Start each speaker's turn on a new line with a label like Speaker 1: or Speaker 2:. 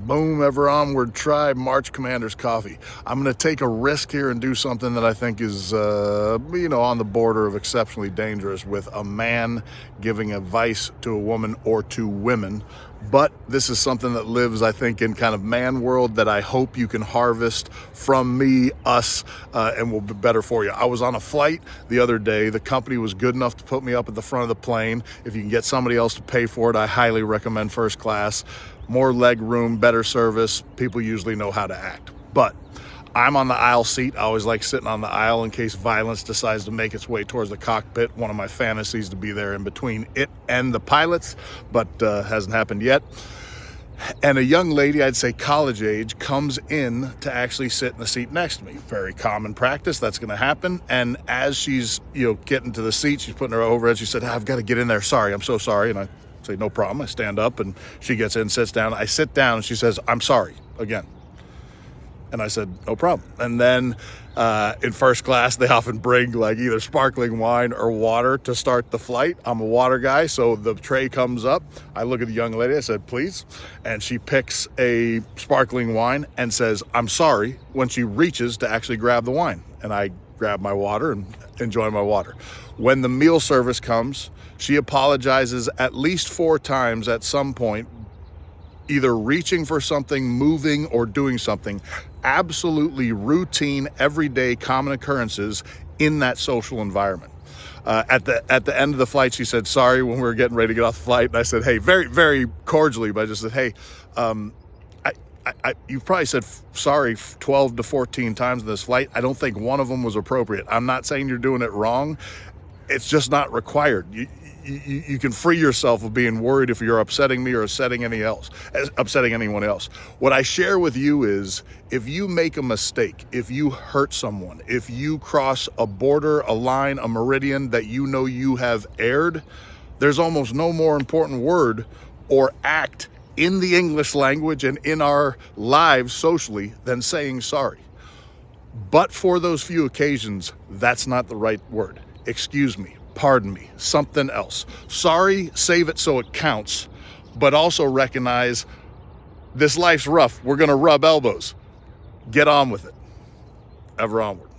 Speaker 1: Boom, ever onward, tribe, March Commanders Coffee. I'm going to take a risk here and do something that I think is, on the border of exceptionally dangerous with a man giving advice to a woman or to women. But this is something that lives, I think, in kind of man world that I hope you can harvest from me, us, and will be better for you. I was on a flight the other day. The company was good enough to put me up at the front of the plane. If you can get somebody else to pay for it, I highly recommend first class. More leg room, better service. People usually know how to act. But I'm on the aisle seat. I always like sitting on the aisle in case violence decides to make its way towards the cockpit. One of my fantasies to be there in between it and the pilots, but hasn't happened yet. And a young lady, I'd say college age, comes in to actually sit in the seat next to me. Very common practice, that's gonna happen. And as she's getting to the seat, she's putting her overhead, she said, I've got to get in there, sorry, I'm so sorry. And I say, no problem. I stand up and she gets in, sits down. I sit down and she says, I'm sorry, again. And I said, no problem. And then in first class, they often bring like either sparkling wine or water to start the flight. I'm a water guy, so the tray comes up. I look at the young lady, I said, please. And she picks a sparkling wine and says, I'm sorry, when she reaches to actually grab the wine. And I grab my water and enjoy my water. When the meal service comes, she apologizes at least 4 times at some point, either reaching for something, moving, or doing something. Absolutely routine, everyday, common occurrences in that social environment. At the end of the flight, she said sorry when we were getting ready to get off the flight. And I said, hey, very, very cordially, but I just said, hey, you've probably said sorry 12 to 14 times in this flight. I don't think one of them was appropriate. I'm not saying you're doing it wrong. It's just not required. You can free yourself of being worried if you're upsetting me or upsetting anyone else. What I share with you is, if you make a mistake, if you hurt someone, if you cross a border, a line, a meridian that you know you have erred, there's almost no more important word or act in the English language and in our lives socially than saying sorry. But for those few occasions, that's not the right word. Excuse me, pardon me, something else. Sorry, save it so it counts, but also recognize this life's rough. We're gonna rub elbows. Get on with it. Ever onward.